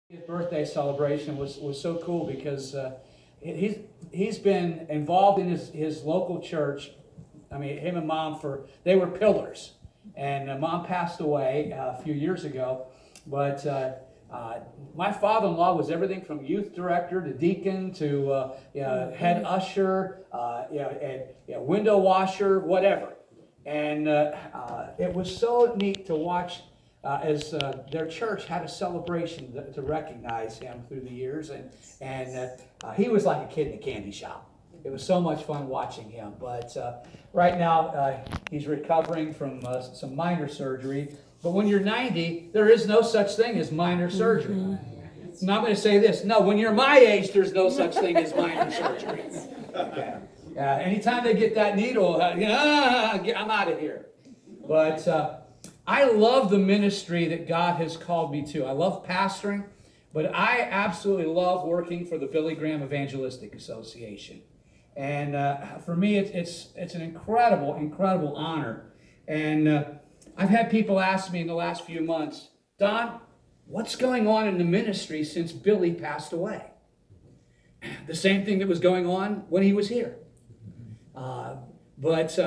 His birthday celebration was so cool because he's been involved in his local church. I mean, him and Mom they were pillars, and Mom passed away a few years ago. But my father-in-law was everything from youth director to deacon to head usher, and window washer, whatever. And it was so neat to watch as their church had a celebration to recognize him through the years, and he was like a kid in a candy shop. It was so much fun watching him. But right now he's recovering from some minor surgery. But when you're 90, there is no such thing as minor surgery. Mm-hmm. And I'm going to say this: no, when you're my age, there's no such thing as minor surgery. Okay. Anytime they get that needle, I'm out of here. But I love the ministry that God has called me to. I love pastoring, but I absolutely love working for the Billy Graham Evangelistic Association. And for me, it's an incredible honor. And I've had people ask me in the last few months, Don, what's going on in the ministry since Billy passed away? The same thing that was going on when he was here. But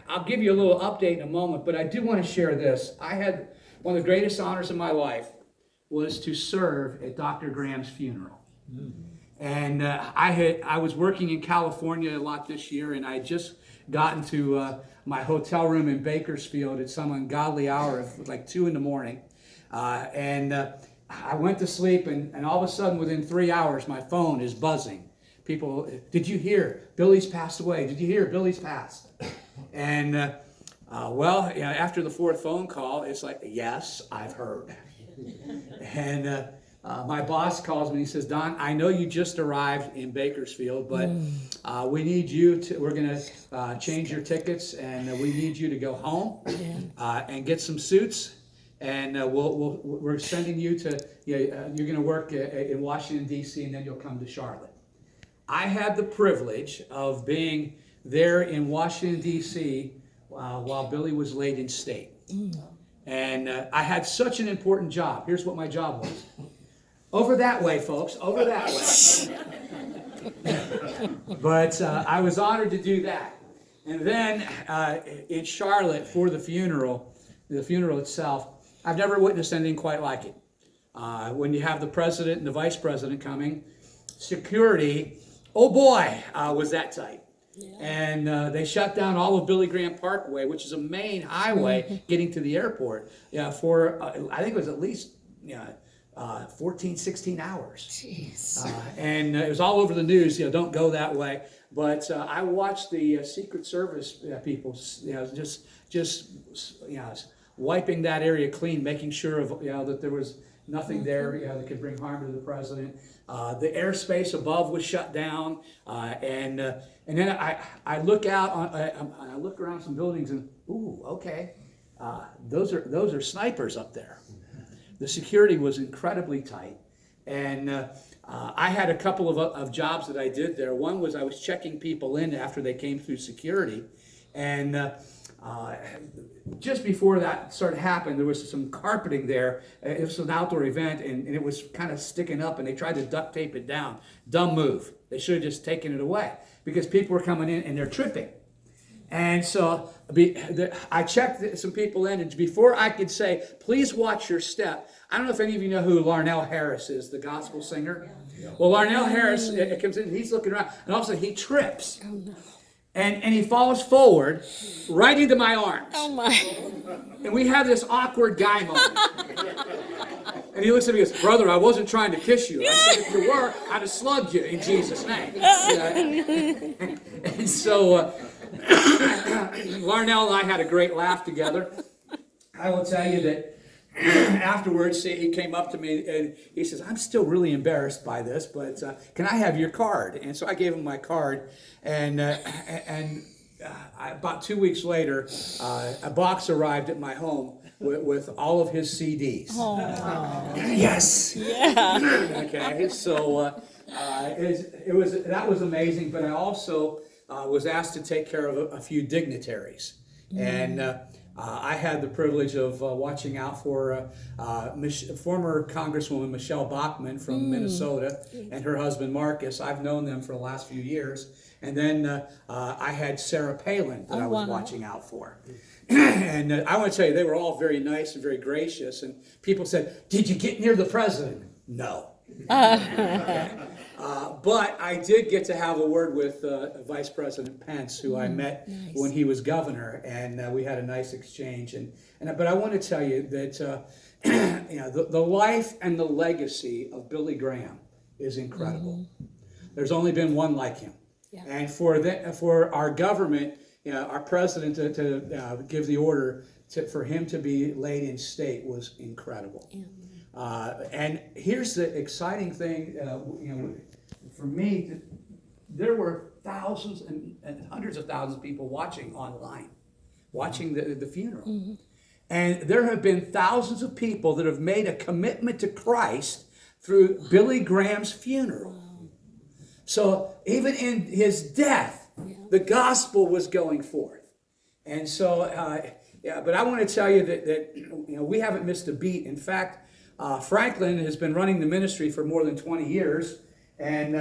I'll give you a little update in a moment, but I do want to share this. I had one of the greatest honors of my life was to serve at Dr. Graham's funeral. And I was working in California a lot this year, and I had just gotten to my hotel room in Bakersfield at some ungodly hour of like 2 a.m. And I went to sleep, and all of a sudden, within 3 hours, my phone is buzzing. People, did you hear? Billy's passed away. Did you hear? Billy's passed. And, after the fourth phone call, it's like, yes, I've heard. And my boss calls me and he says, Don, I know you just arrived in Bakersfield, but we need you to, we're going to change your tickets, and we need you to go home and get some suits. And we're sending you to, you're going to work in Washington, D.C., and then you'll come to Charlotte. I had the privilege of being there in Washington, D.C. While Billy was laid in state. And I had such an important job. Here's what my job was. Over that way, folks, over that way. But I was honored to do that. And then in Charlotte for the funeral itself, I've never witnessed anything quite like it. When you have the president and the vice president coming, security, oh boy, was that tight. Yeah. And they shut down all of Billy Graham Parkway, which is a main highway getting to the airport, for I think it was at least 14, 16 hours. Jeez. And it was all over the news, don't go that way. But I watched the Secret Service people, just wiping that area clean, making sure of that there was nothing there that could bring harm to the president. The airspace above was shut down, and then I look out I look around some buildings and okay, those are snipers up there. The security was incredibly tight, and I had a couple of jobs that I did there. One was I was checking people in after they came through security, and just before that started happening, there was some carpeting there. It was an outdoor event, and it was kind of sticking up, and they tried to duct tape it down. Dumb move. They should have just taken it away because people were coming in and they're tripping. And so I checked some people in, and before I could say, please watch your step, I don't know if any of you know who Larnell Harris is, the gospel singer. Yeah. Well, Larnell Harris comes in, and he's looking around, and all of a sudden he trips. Oh, no. And he falls forward right into my arms. Oh, my. And we have this awkward guy moment. And he looks at me and goes, brother, I wasn't trying to kiss you. I said, if you were, I'd have slugged you in Jesus' name. And so Larnell and I had a great laugh together. I will tell you that afterwards, he came up to me and he says, I'm still really embarrassed by this, but can I have your card? And so I gave him my card, and about 2 weeks later, a box arrived at my home with all of his CDs. Yes. Yeah. Okay. So that was amazing, but I also was asked to take care of a few dignitaries, and I had the privilege of watching out for former Congresswoman Michelle Bachmann from Minnesota and her husband Marcus. I've known them for the last few years. And then I had Sarah Palin that I was watching out for. And I want to tell you, they were all very nice and very gracious. And people said, "Did you get near the president?" No. But I did get to have a word with Vice President Pence, who I met when he was governor, and we had a nice exchange. But I want to tell you that the life and the legacy of Billy Graham is incredible. There's only been one like him, and for our government, our president to give the order for him to be laid in state was incredible. And here's the exciting thing, for me, there were thousands and hundreds of thousands of people watching online, watching the funeral. And there have been thousands of people that have made a commitment to Christ through Billy Graham's funeral. So even in his death, the gospel was going forth. And so, but I want to tell you that we haven't missed a beat. In fact, Franklin has been running the ministry for more than 20 years, and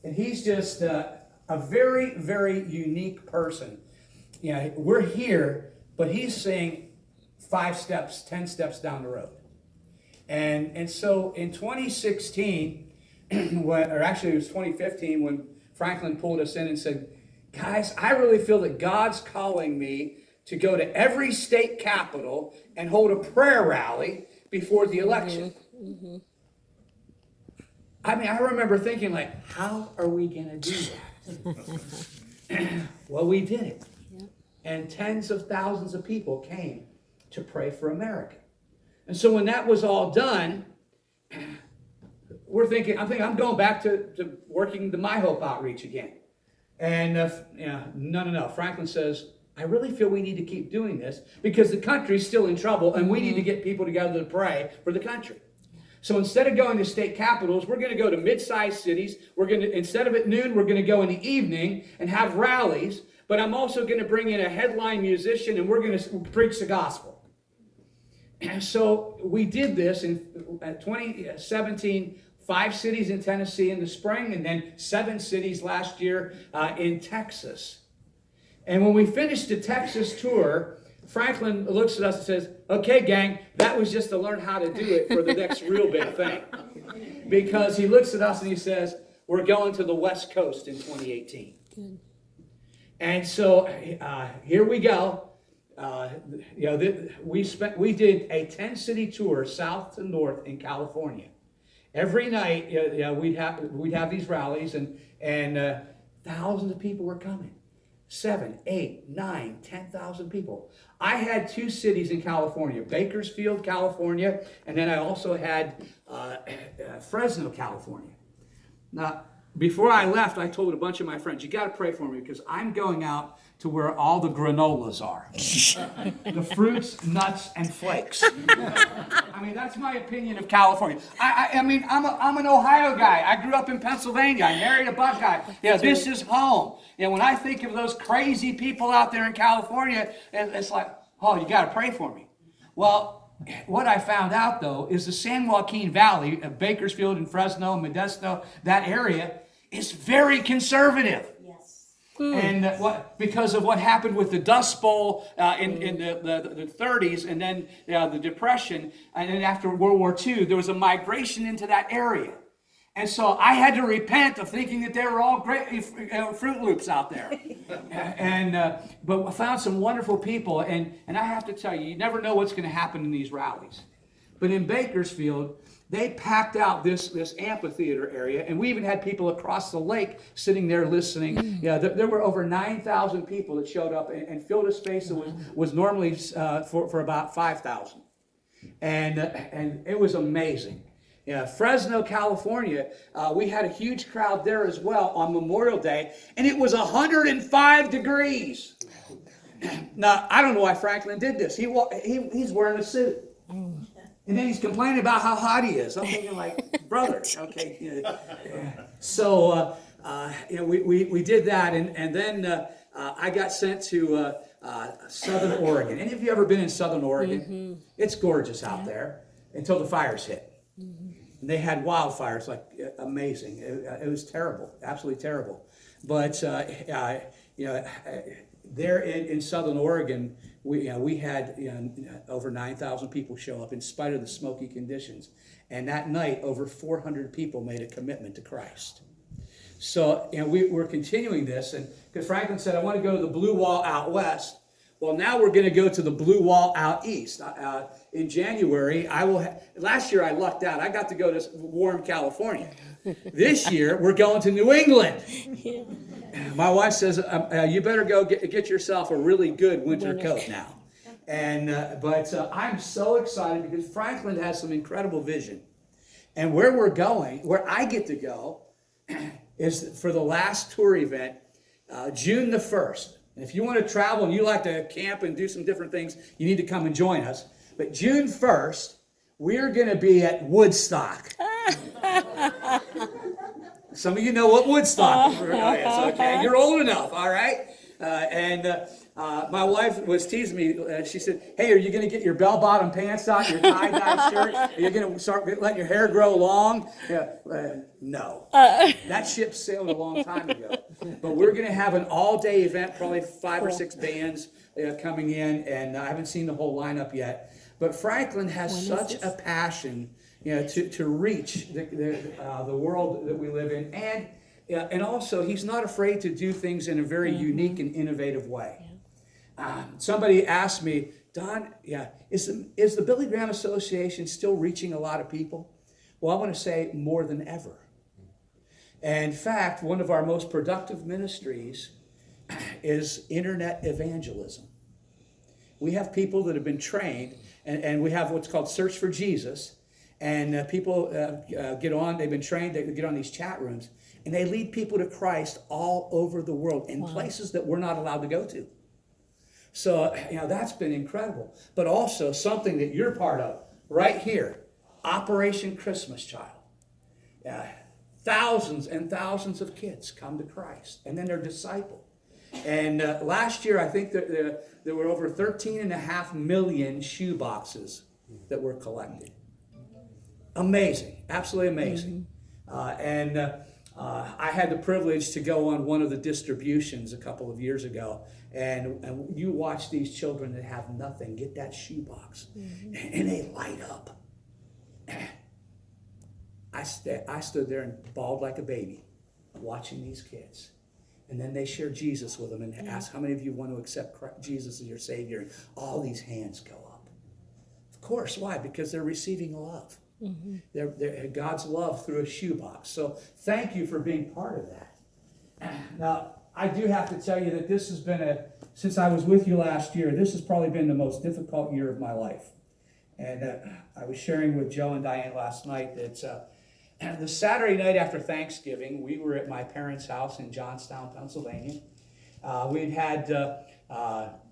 he's just a very, very unique person. We're here, but he's saying 5 steps, 10 steps down the road. And so in 2016, or actually it was 2015, when Franklin pulled us in and said, "Guys, I really feel that God's calling me to go to every state capital and hold a prayer rally before the election." I mean, I remember thinking, like, how are we going to do that? Well, we did it. And tens of thousands of people came to pray for America. And so when that was all done, I'm going back to working the My Hope outreach again. And no. Franklin says, "I really feel we need to keep doing this because the country's still in trouble and we need to get people together to pray for the country." So instead of going to state capitals, we're going to go to mid-sized cities. Instead of at noon, we're going to go in the evening and have rallies. But I'm also going to bring in a headline musician and we're going to preach the gospel. And so we did this in 2017, 5 cities in Tennessee in the spring, and then 7 cities last year in Texas. And when we finished the Texas tour, Franklin looks at us and says, "Okay, gang, that was just to learn how to do it for the next real big thing." Because he looks at us and he says, "We're going to the West Coast in 2018. Good. And so here we go. We did a 10-city tour, south to north in California. Every night, we'd have these rallies, and thousands of people were coming. 7, 8, 9, 10,000 people. I had 2 cities in California, Bakersfield, California, and then I also had Fresno, California. Now, before I left, I told a bunch of my friends, "You got to pray for me because I'm going out to where all the granolas are. The fruits, nuts, and flakes." I mean, that's my opinion of California. I mean, I'm an Ohio guy. I grew up in Pennsylvania. I married a Buckeye. This is home. When I think of those crazy people out there in California, it's like, oh, you got to pray for me. Well, what I found out, though, is the San Joaquin Valley of Bakersfield and Fresno and Modesto, that area, is very conservative. And because of what happened with the Dust Bowl in the 30s, and then the Depression, and then after World War II, there was a migration into that area. And so I had to repent of thinking that they were all great Fruit Loops out there. But I found some wonderful people, and I have to tell you never know what's going to happen in these rallies. But in Bakersfield, they packed out this amphitheater area, and we even had people across the lake sitting there listening. There were over 9,000 people that showed up and filled a space that was normally for about 5,000. And it was amazing. Fresno, California, we had a huge crowd there as well on Memorial Day, and it was 105 degrees. Now, I don't know why Franklin did this. He's wearing a suit. And then he's complaining about how hot he is. I'm thinking, like, brother, okay. So, we did that, and then I got sent to Southern Oregon. Any of you ever been in Southern Oregon? It's gorgeous out there until the fires hit. And they had wildfires, like amazing. It was terrible, absolutely terrible. But there in Southern Oregon, we had over 9,000 people show up in spite of the smoky conditions. And that night, over 400 people made a commitment to Christ. So we're continuing this, and because Franklin said, I want to go to the Blue Wall out west. Well, now we're going to go to the Blue Wall out east. In January, last year I lucked out. I got to go to warm California. This year, we're going to New England. My wife says, you better go get yourself a really good winter coat now. But I'm so excited because Franklin has some incredible vision. And where we're going, where I get to go, is for the last tour event, June the 1st. And if you want to travel and you like to camp and do some different things, you need to come and join us. But June 1st, we're going to be at Woodstock. Some of you know what Woodstock is. Okay, you're old enough, all right? My wife was teasing me. She said, hey, are you going to get your bell-bottom pants out, your tie-dye shirt? Are you going to start letting your hair grow long? No. That ship sailed a long time ago. But we're going to have an all-day event, probably 5 or 6 bands coming in, and I haven't seen the whole lineup yet. But Franklin has such a passion to reach the world that we live in, and also he's not afraid to do things in a very unique and innovative way. Somebody asked me, Don, is the Billy Graham Association still reaching a lot of people? Well, I want to say more than ever. And in fact, one of our most productive ministries is internet evangelism. We have people that have been trained, and we have what's called Search for Jesus, and people get on, they've been trained, they get on these chat rooms, and they lead people to Christ all over the world in places that we're not allowed to go to. So, that's been incredible. But also something that you're part of right here, Operation Christmas Child. Thousands and thousands of kids come to Christ, and then they're discipled. And last year, I think that there were over 13.5 million shoe boxes that were collected. Amazing, absolutely amazing. I had the privilege to go on one of the distributions a couple of years ago, and you watch these children that have nothing get that shoebox, and they light up. I stood there and bawled like a baby, watching these kids. And then they share Jesus with them and ask, how many of you want to accept Jesus as your Savior? And all these hands go up. Of course, why? Because they're receiving love. They're God's love through a shoebox. So thank you for being part of that. Now, I do have to tell you that this has been since I was with you last year, this has probably been the most difficult year of my life. And I was sharing with Joe and Diane last night that the Saturday night after Thanksgiving, we were at my parents' house in Johnstown, Pennsylvania. We'd had,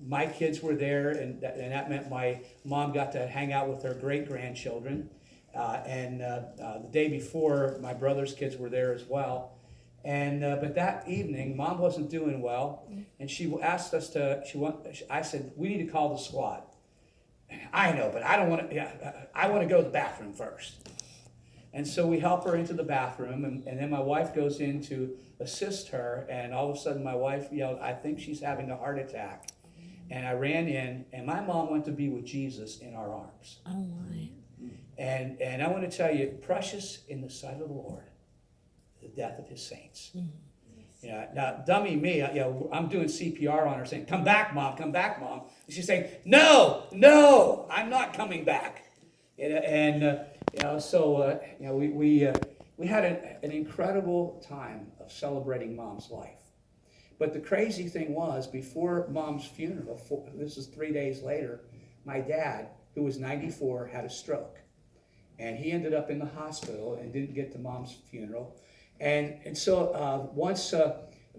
my kids were there, and that meant my mom got to hang out with her great-grandchildren. The day before, my brother's kids were there as well. But that evening, Mom wasn't doing well, and she asked us I said, we need to call the squad. I know, but I don't want to, I want to go to the bathroom first. And so we help her into the bathroom, and then my wife goes in to assist her, and all of a sudden my wife yelled, I think she's having a heart attack. And I ran in, and my mom went to be with Jesus in our arms. Oh, my. And I want to tell you, precious in the sight of the Lord, the death of his saints. Now, dummy me, I'm doing CPR on her saying, come back, Mom, come back, Mom. And she's saying, no, I'm not coming back. We had an incredible time of celebrating Mom's life. But the crazy thing was, before Mom's funeral, this is 3 days later, my dad, who was 94, had a stroke. And he ended up in the hospital and didn't get to Mom's funeral. And so once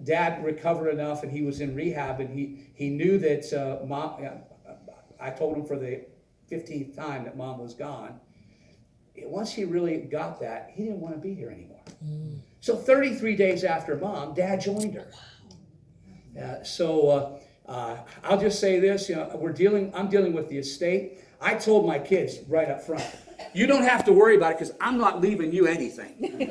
Dad recovered enough and he was in rehab, and he knew that Mom, I told him for the 15th time that Mom was gone. Once he really got that, he didn't want to be here anymore. So 33 days after Mom, Dad joined her. I'll just say this, I'm dealing with the estate. I told my kids right up front, you don't have to worry about it because I'm not leaving you anything.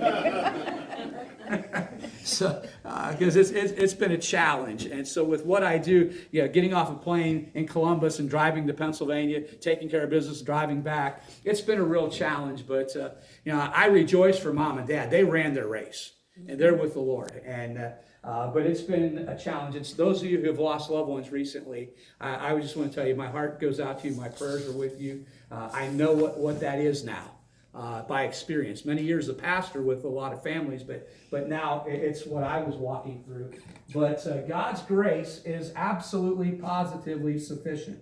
So, because it's been a challenge. And so with what I do, getting off a plane in Columbus and driving to Pennsylvania, taking care of business, driving back, it's been a real challenge. But, I rejoice for mom and dad. They ran their race and they're with the Lord. And, but it's been a challenge. It's those of you who have lost loved ones recently, I just want to tell you, my heart goes out to you. My prayers are with you. I know what that is now. By experience. Many years as a pastor with a lot of families, but now it's what I was walking through. But God's grace is absolutely, positively sufficient.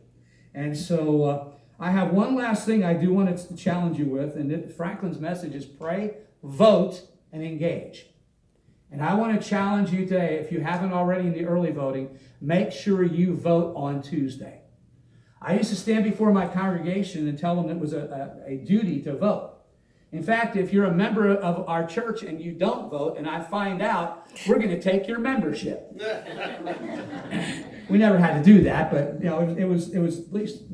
And so I have one last thing I do want to challenge you with, and Franklin's message is pray, vote, and engage. And I want to challenge you today, if you haven't already in the early voting, make sure you vote on Tuesday. I used to stand before my congregation and tell them it was a duty to vote. In fact, if you're a member of our church and you don't vote, and I find out, we're going to take your membership. We never had to do that, but it was at least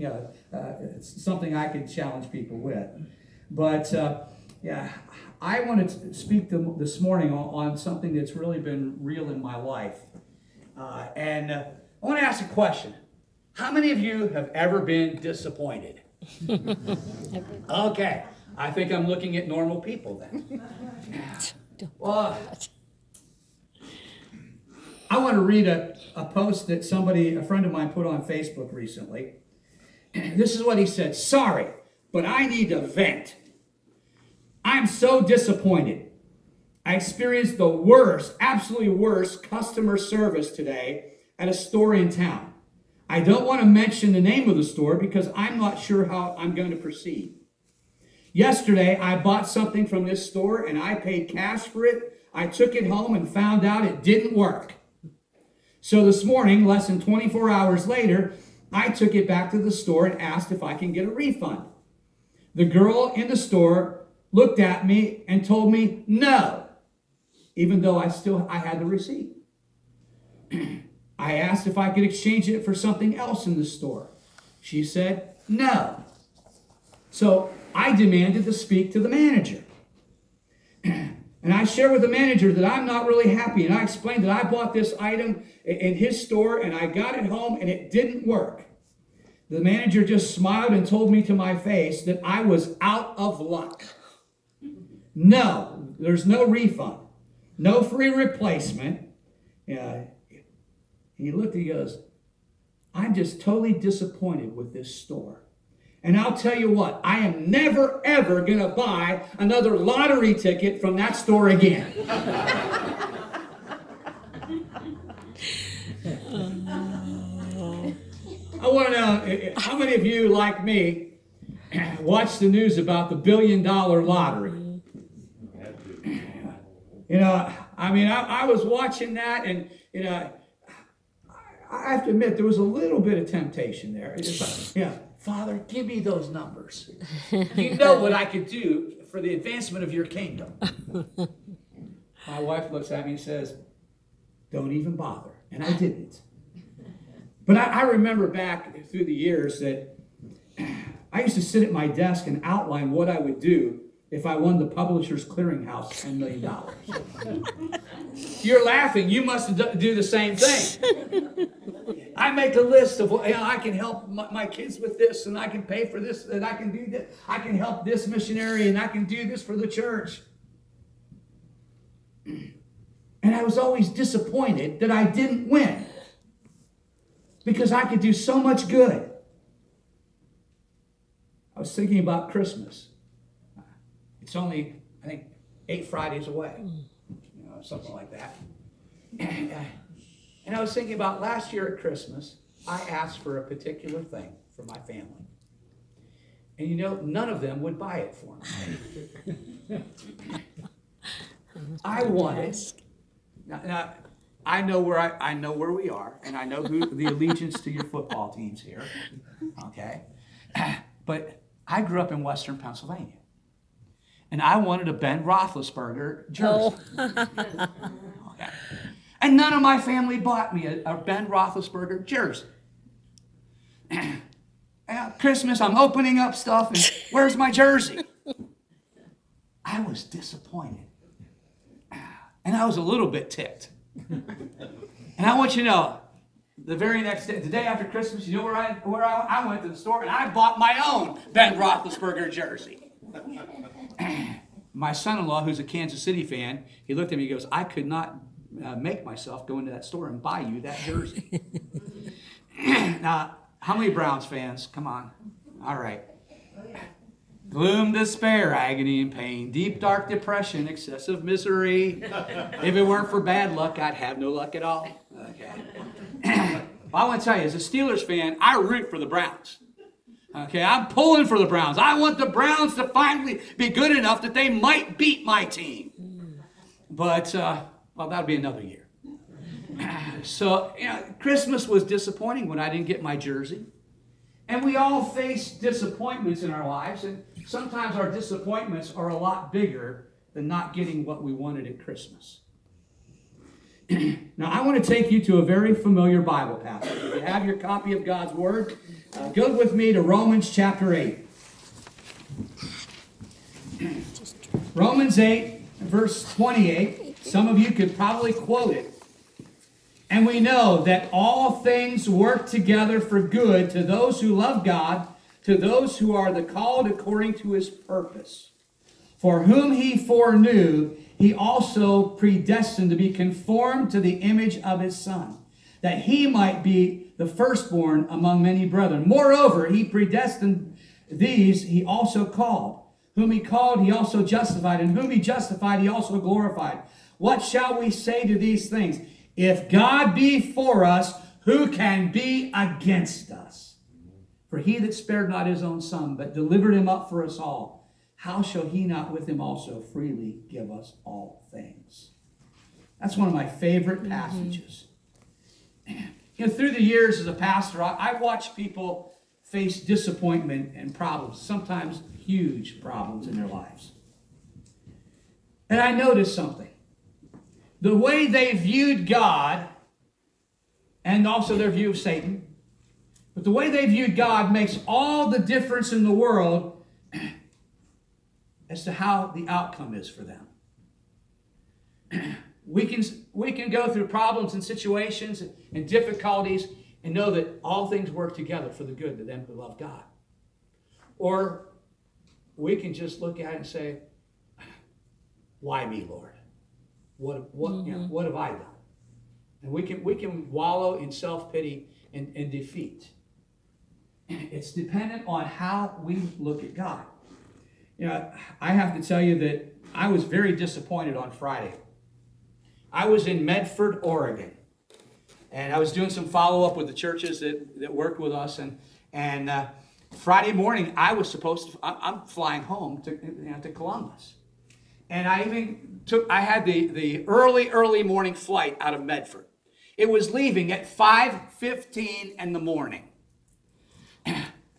it's something I could challenge people with. But I wanted to speak this morning on something that's really been real in my life, and I want to ask a question: how many of you have ever been disappointed? Okay. I think I'm looking at normal people then. Well, I want to read a post that a friend of mine put on Facebook recently. This is what he said: sorry, but I need to vent. I'm so disappointed. I experienced the worst, absolutely worst customer service today at a store in town. I don't want to mention the name of the store because I'm not sure how I'm going to proceed. Yesterday, I bought something from this store and I paid cash for it. I took it home and found out it didn't work. So this morning, less than 24 hours later, I took it back to the store and asked if I can get a refund. The girl in the store looked at me and told me no, even though I had the receipt. I asked if I could exchange it for something else in the store. She said no. So I demanded to speak to the manager. And I shared with the manager that I'm not really happy. And I explained that I bought this item in his store and I got it home and it didn't work. The manager just smiled and told me to my face that I was out of luck. No, there's no refund. No free replacement. He looked and he goes, I'm just totally disappointed with this store. And I'll tell you what, I am never, ever going to buy another lottery ticket from that store again. I want to know, how many of you, like me, watch the news about the $1 billion lottery? I was watching that, and, I have to admit, there was a little bit of temptation there. It's like, Father, give me those numbers. You know what I could do for the advancement of your kingdom. My wife looks at me and says, don't even bother. And I didn't. But I remember back through the years that I used to sit at my desk and outline what I would do if I won the Publishers Clearinghouse $10 million. You're laughing. You must do the same thing. I make a list of, I can help my kids with this, and I can pay for this, and I can do this. I can help this missionary, and I can do this for the church. And I was always disappointed that I didn't win, because I could do so much good. I was thinking about Christmas. It's only, I think, 8 Fridays away, something like that. And I was thinking about last year at Christmas, I asked for a particular thing for my family. And none of them would buy it for me. I wanted, now I know where we are, and I know who the allegiance to your football teams here, okay? But I grew up in Western Pennsylvania. And I wanted a Ben Roethlisberger jersey. Okay. And none of my family bought me a Ben Roethlisberger jersey. At Christmas, I'm opening up stuff, and where's my jersey? I was disappointed. And I was a little bit ticked. And I want you to know, the very next day, the day after Christmas, you know where I went to the store, and I bought my own Ben Roethlisberger jersey. My son-in-law, who's a Kansas City fan, he looked at me and goes, I could not make myself go into that store and buy you that jersey. Now, how many Browns fans? Come on. All right. Gloom, despair, agony, and pain, deep, dark depression, excessive misery. If it weren't for bad luck, I'd have no luck at all. Okay. Well, I want to tell you, as a Steelers fan, I root for the Browns. Okay, I'm pulling for the Browns. I want the Browns to finally be good enough that they might beat my team. But, well, that'll be another year. So, Christmas was disappointing when I didn't get my jersey. And we all face disappointments in our lives, and sometimes our disappointments are a lot bigger than not getting what we wanted at Christmas. Now, I want to take you to a very familiar Bible passage. If you have your copy of God's Word, go with me to Romans chapter 8. Romans 8, verse 28. Some of you could probably quote it. And we know that all things work together for good to those who love God, to those who are the called according to his purpose. For whom he foreknew, he also predestined to be conformed to the image of his Son, that he might be the firstborn among many brethren. Moreover, he predestined these, he also called. Whom he called, he also justified. And whom he justified, he also glorified. What shall we say to these things? If God be for us, who can be against us? For he that spared not his own Son, but delivered him up for us all, how shall he not with him also freely give us all things? That's one of my favorite passages. Through the years as a pastor, I watched people face disappointment and problems, sometimes huge problems in their lives. And I noticed something. The way they viewed God, and also their view of Satan, but the way they viewed God makes all the difference in the world as to how the outcome is for them. We can go through problems and situations and difficulties and know that all things work together for the good to them who love God. Or we can just look at it and say, why me, Lord? What have I done? And we can wallow in self-pity and defeat. It's dependent on how we look at God. I have to tell you that I was very disappointed on Friday. I was in Medford, Oregon, and I was doing some follow-up with the churches that worked with us, and Friday morning I'm flying home to Columbus. And I had the early morning flight out of Medford. It was leaving at 5:15 in the morning.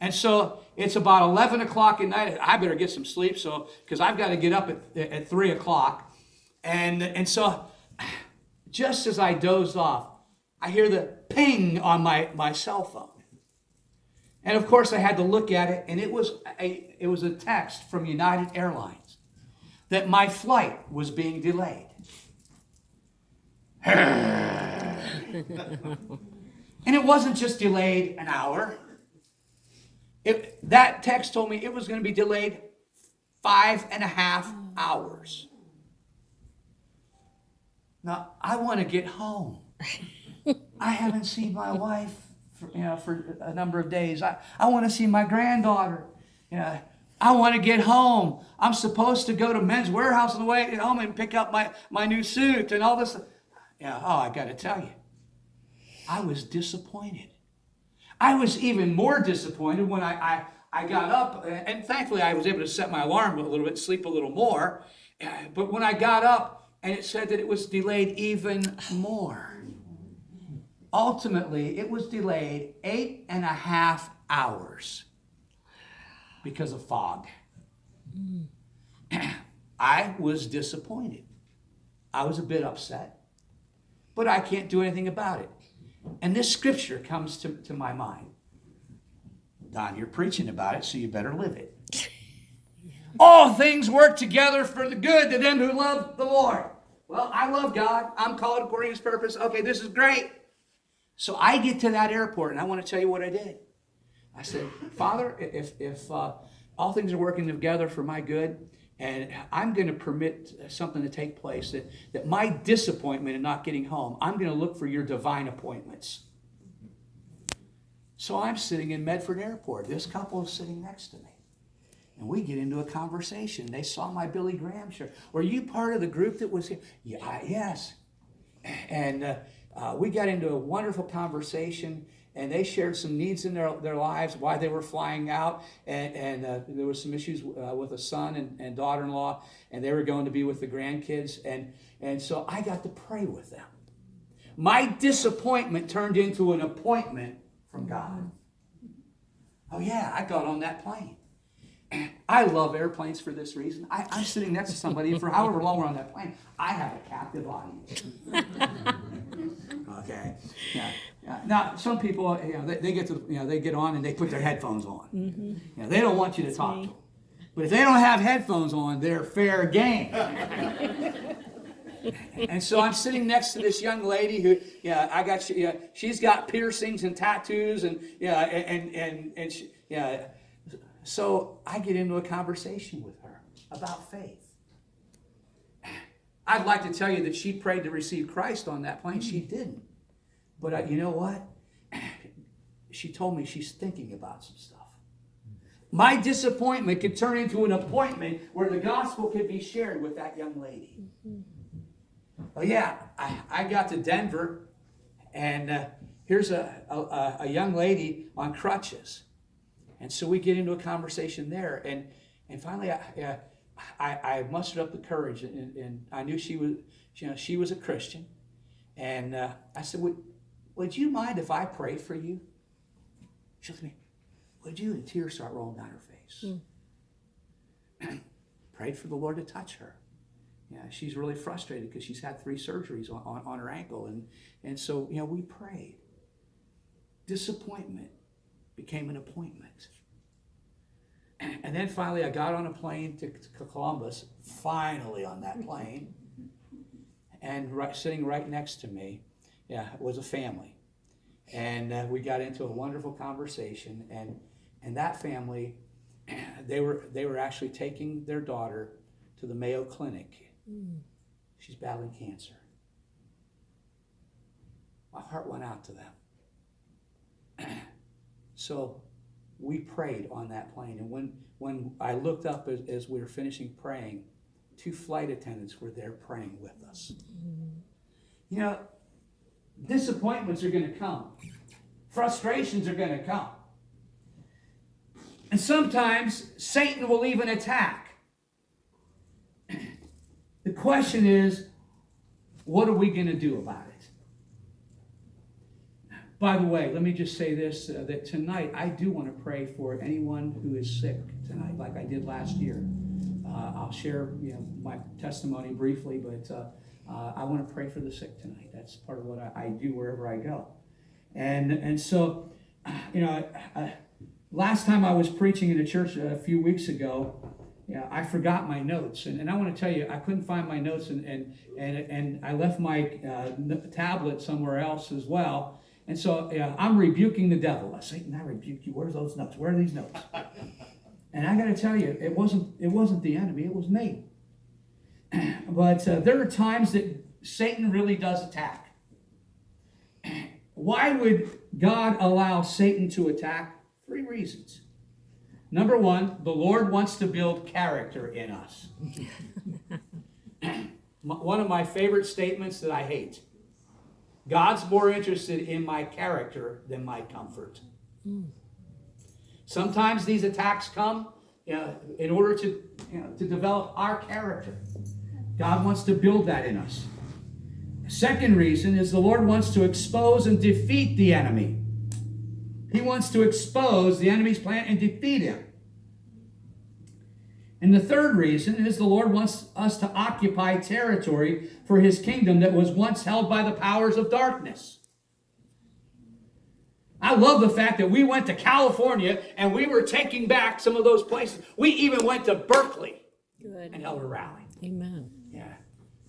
And so it's about 11 o'clock at night. I better get some sleep, because I've got to get up at 3 o'clock. And so just as I dozed off, I hear the ping on my cell phone. And of course I had to look at it, and it was a text from United Airlines that my flight was being delayed. And it wasn't just delayed an hour. That text told me it was going to be delayed 5.5 hours. Now, I want to get home. I haven't seen my wife for a number of days. I want to see my granddaughter. I want to get home. I'm supposed to go to Men's Warehouse on the way home and pick up my new suit and all this. I got to tell you, I was disappointed. I was even more disappointed when I got up, and thankfully I was able to set my alarm a little bit, sleep a little more. But when I got up and it said that it was delayed even more. Ultimately, it was delayed 8.5 hours. Because of fog. I was disappointed. I was a bit upset. but I can't do anything about it. And this scripture comes to my mind. Don, you're preaching about it, so you better live it. All things work together for the good to them who love the Lord. Well, I love God. I'm called according to his purpose. Okay, this is great. So I get to that airport, and I want to tell you what I did. I said, Father, if all things are working together for my good, and I'm going to permit something to take place, that my disappointment in not getting home, I'm going to look for your divine appointments. So I'm sitting in Medford Airport. This couple is sitting next to me. And we get into a conversation. They saw my Billy Graham shirt. Were you part of the group that was here? Yeah, yes. And we got into a wonderful conversation, and they shared some needs in their lives, why they were flying out, and there was some issues with a son and daughter-in-law, and they were going to be with the grandkids, and so I got to pray with them. My disappointment turned into an appointment from God. Oh yeah, I got on that plane. I love airplanes for this reason. I'm sitting next to somebody, for however long we're on that plane, I have a captive audience. Okay. Yeah. Now, some people, they get to, they get on and they put their headphones on. Mm-hmm. They don't want you to talk to them. But if they don't have headphones on, they're fair game. And so I'm sitting next to this young lady who, she's got piercings and tattoos and she, so I get into a conversation with her about faith. I'd like to tell you that she prayed to receive Christ on that plane. She didn't. But you know what? She told me she's thinking about some stuff. My disappointment could turn into an appointment where the gospel could be shared with that young lady. Oh yeah, I got to Denver, and here's a young lady on crutches. And so we get into a conversation there, and finally I mustered up the courage, and I knew she was a Christian, and I said, would you mind if I prayed for you? She looked at me, would you? And tears start rolling down her face. Prayed for the Lord to touch her. She's really frustrated because she's had 3 surgeries on her ankle, and so we prayed. Disappointment became an appointment. And then finally I got on a plane to Columbus, finally on that plane, and sitting right next to me was a family. And we got into a wonderful conversation, and that family, they were actually taking their daughter to the Mayo Clinic. She's battling cancer. My heart went out to them. So we prayed on that plane, and when I looked up as we were finishing praying, 2 flight attendants were there praying with us. Disappointments are going to come. Frustrations are going to come. And sometimes Satan will even attack. The question is, what are we going to do about it? By the way, let me just say this, that tonight I do want to pray for anyone who is sick tonight, like I did last year. I'll share my testimony briefly, but I want to pray for the sick tonight. That's part of what I do wherever I go. And so, last time I was preaching in a church a few weeks ago, I forgot my notes, and I want to tell you, I couldn't find my notes, and I left my tablet somewhere else as well. And so I'm rebuking the devil. I say, I rebuke you. Where's those notes? Where are these notes? And I got to tell you, it wasn't the enemy. It was me. But there are times that Satan really does attack. Why would God allow Satan to attack? 3 reasons. Number 1, the Lord wants to build character in us. One of my favorite statements that I hate. God's more interested in my character than my comfort. Sometimes these attacks come in order to develop our character. God wants to build that in us. Second reason is the Lord wants to expose and defeat the enemy. He wants to expose the enemy's plan and defeat him. And the third reason is the Lord wants us to occupy territory for his kingdom that was once held by the powers of darkness. I love the fact that we went to California and we were taking back some of those places. We even went to Berkeley and held a rally. Amen. Yeah.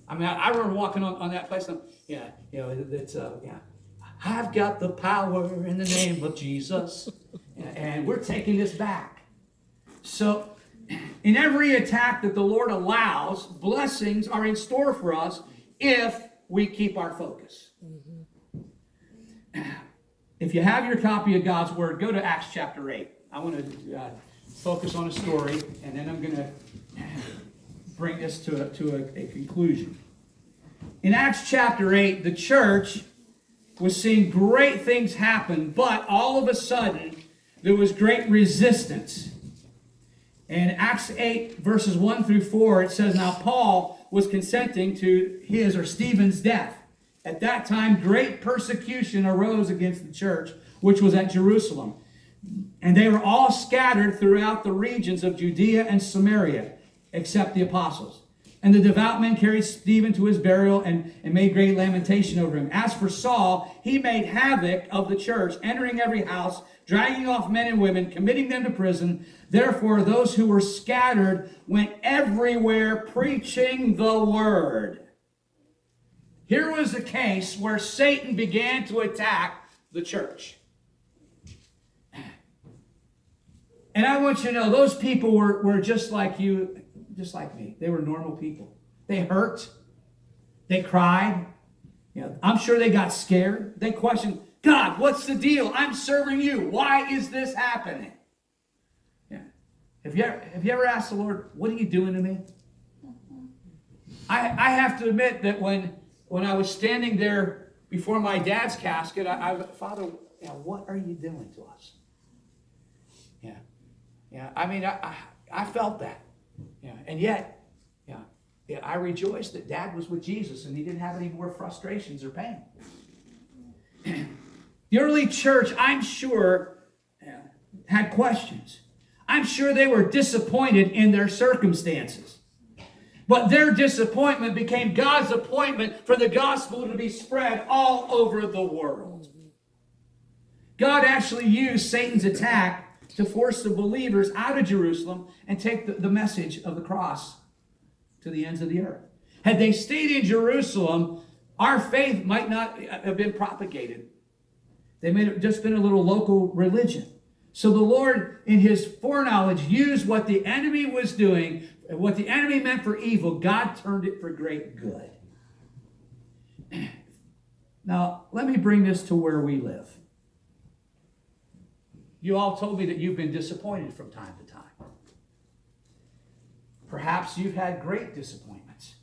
I mean, I remember walking on that place. It's I've got the power in the name of Jesus. And we're taking this back. So, in every attack that the Lord allows, blessings are in store for us if we keep our focus. If you have your copy of God's Word, go to Acts chapter 8. I want to focus on a story, and then I'm going to bring this to a conclusion. In Acts chapter 8, the church was seeing great things happen, but all of a sudden, there was great resistance. In Acts 8, verses 1 through 4, it says, Now Paul was consenting to his or Stephen's death. At that time, great persecution arose against the church, which was at Jerusalem. And they were all scattered throughout the regions of Judea and Samaria, except the apostles. And the devout men carried Stephen to his burial and made great lamentation over him. As for Saul, he made havoc of the church, entering every house, dragging off men and women, committing them to prison. Therefore, those who were scattered went everywhere preaching the word. Here was a case where Satan began to attack the church. And I want you to know, those people were just like you, just like me. They were normal people. They hurt. They cried. I'm sure they got scared. They questioned, God, what's the deal? I'm serving you. Why is this happening? Yeah. Have you ever asked the Lord, what are you doing to me? I have to admit that when I was standing there before my dad's casket, Father, what are you doing to us? Yeah. I mean, I felt that. Yeah. And yet, I rejoiced that Dad was with Jesus and he didn't have any more frustrations or pain. The early church, I'm sure, had questions. I'm sure they were disappointed in their circumstances. But their disappointment became God's appointment for the gospel to be spread all over the world. God actually used Satan's attack to force the believers out of Jerusalem and take the message of the cross to the ends of the earth. Had they stayed in Jerusalem, our faith might not have been propagated. They may have just been a little local religion. So the Lord, in his foreknowledge, used what the enemy was doing, what the enemy meant for evil. God turned it for great good. Now, let me bring this to where we live. You all told me that you've been disappointed from time to time. Perhaps you've had great disappointments.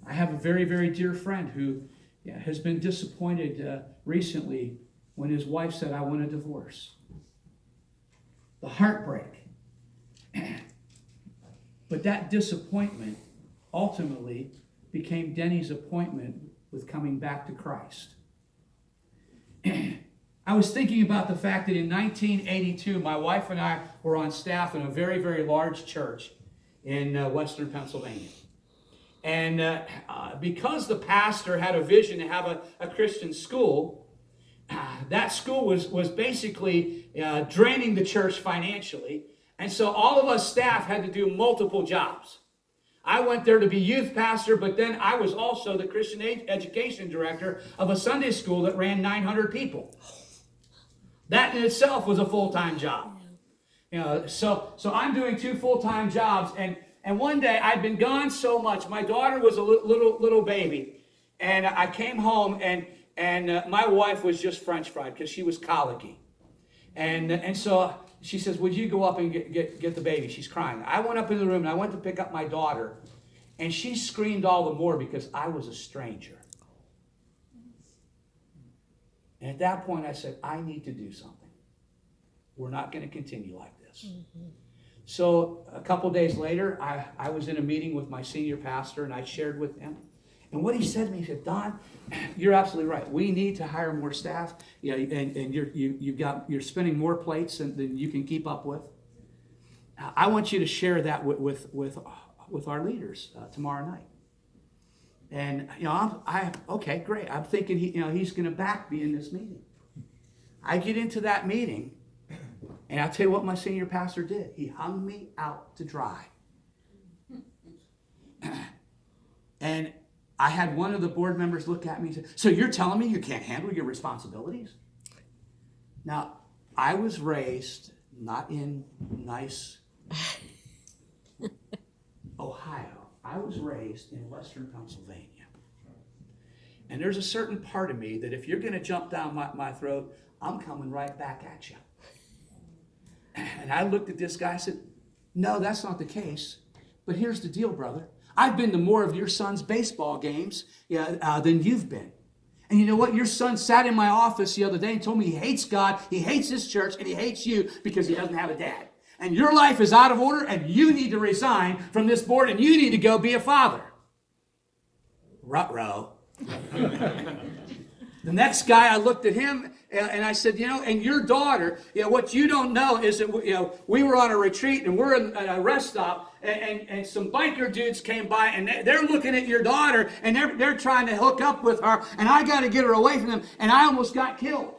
I have a very, very dear friend who has been disappointed recently when his wife said, I want a divorce. The heartbreak. But that disappointment ultimately became Denny's appointment with coming back to Christ. I was thinking about the fact that in 1982, my wife and I were on staff in a very, very large church in western Pennsylvania. And because the pastor had a vision to have a Christian school, that school was basically draining the church financially. And so all of us staff had to do multiple jobs. I went there to be youth pastor, but then I was also the Christian education director of a Sunday school that ran 900 people. That in itself was a full-time job. So I'm doing 2 full-time jobs, and one day I'd been gone so much. My daughter was a little baby, and I came home, and my wife was just French fried because she was colicky, and so she says, "Would you go up and get the baby? She's crying." I went up in the room and I went to pick up my daughter, and she screamed all the more because I was a stranger. And at that point, I said, I need to do something. We're not going to continue like this. Mm-hmm. So a couple days later, I was in a meeting with my senior pastor, and I shared with him. And what he said to me, he said, Don, you're absolutely right. We need to hire more staff, and you're spinning more plates than you can keep up with. I want you to share that with our leaders tomorrow night. And okay, great. I'm thinking he's going to back me in this meeting. I get into that meeting, and I'll tell you what my senior pastor did. He hung me out to dry. And I had one of the board members look at me and say, "So you're telling me you can't handle your responsibilities?" Now, I was raised not in nice Ohio. I was raised in Western Pennsylvania. And there's a certain part of me that if you're going to jump down my throat, I'm coming right back at you. And I looked at this guy and said, "No, that's not the case. But here's the deal, brother. I've been to more of your son's baseball games than you've been. And you know what? Your son sat in my office the other day and told me he hates God, he hates his church, and he hates you because he doesn't have a dad. And your life is out of order, and you need to resign from this board, and you need to go be a father." Ruh-roh. The next guy, I looked at him and I said, and your daughter, what you don't know is that, we were on a retreat and we're at a rest stop and some biker dudes came by and they're looking at your daughter and they're trying to hook up with her and I got to get her away from them and I almost got killed.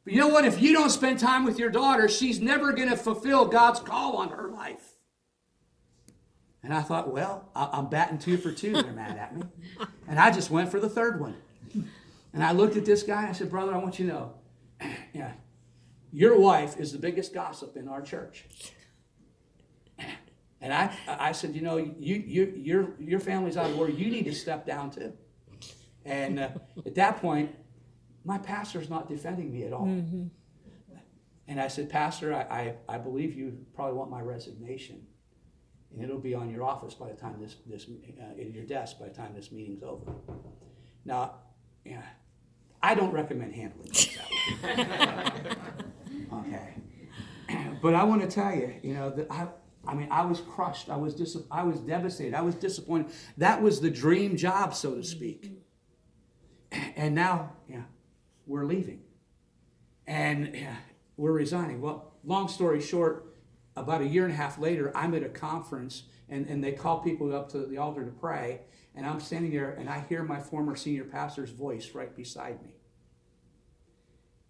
But you know what? If you don't spend time with your daughter, she's never going to fulfill God's call on her life. And I thought, well, I'm batting 2 for 2. They're mad at me. And I just went for the third one. And I looked at this guy and I said, "Brother, I want you to know, your wife is the biggest gossip in our church." And I said, your family's out of order. You need to step down too. And at that point, my pastor's not defending me at all. Mm-hmm. And I said, "Pastor, I believe you probably want my resignation. And it'll be on your office by the time in your desk by the time this meeting's over." Now, I don't recommend handling things that way. Okay. But I want to tell you, that I was crushed. I was devastated. I was disappointed. That was the dream job, so to speak. And now, we're leaving. And we're resigning. Well, long story short, about 1.5 years later, I'm at a conference, and they call people up to the altar to pray, and I'm standing there, and I hear my former senior pastor's voice right beside me.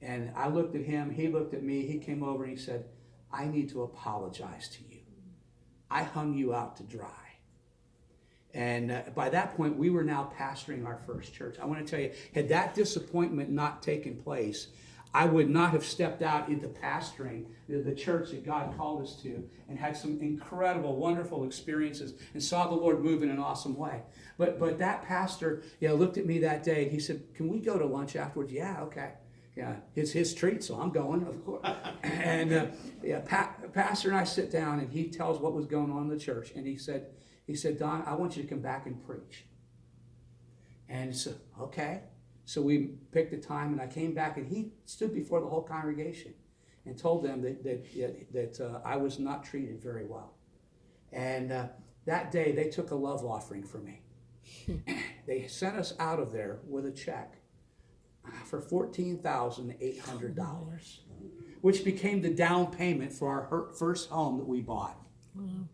And I looked at him, he looked at me, he came over and he said, "I need to apologize to you. I hung you out to dry." And by that point, we were now pastoring our first church. I want to tell you, had that disappointment not taken place, I would not have stepped out into pastoring the church that God called us to and had some incredible, wonderful experiences and saw the Lord move in an awesome way. But that pastor looked at me that day and he said, "Can we go to lunch afterwards?" "Yeah, okay." Yeah, it's his treat, so I'm going, of course. And pastor and I sit down and he tells what was going on in the church. And he said, "Don, I want you to come back and preach." And so, okay. So we picked a time, and I came back, and he stood before the whole congregation and told them that I was not treated very well. And that day, they took a love offering for me. They sent us out of there with a check for $14,800, which became the down payment for our first home that we bought. Wow.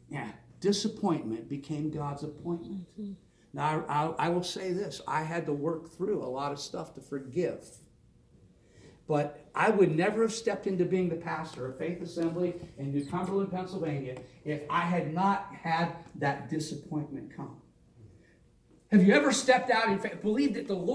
Yeah, disappointment became God's appointment. Mm-hmm. Now, I will say this. I had to work through a lot of stuff to forgive. But I would never have stepped into being the pastor of Faith Assembly in New Cumberland, Pennsylvania, if I had not had that disappointment come. Have you ever stepped out and believed that the Lord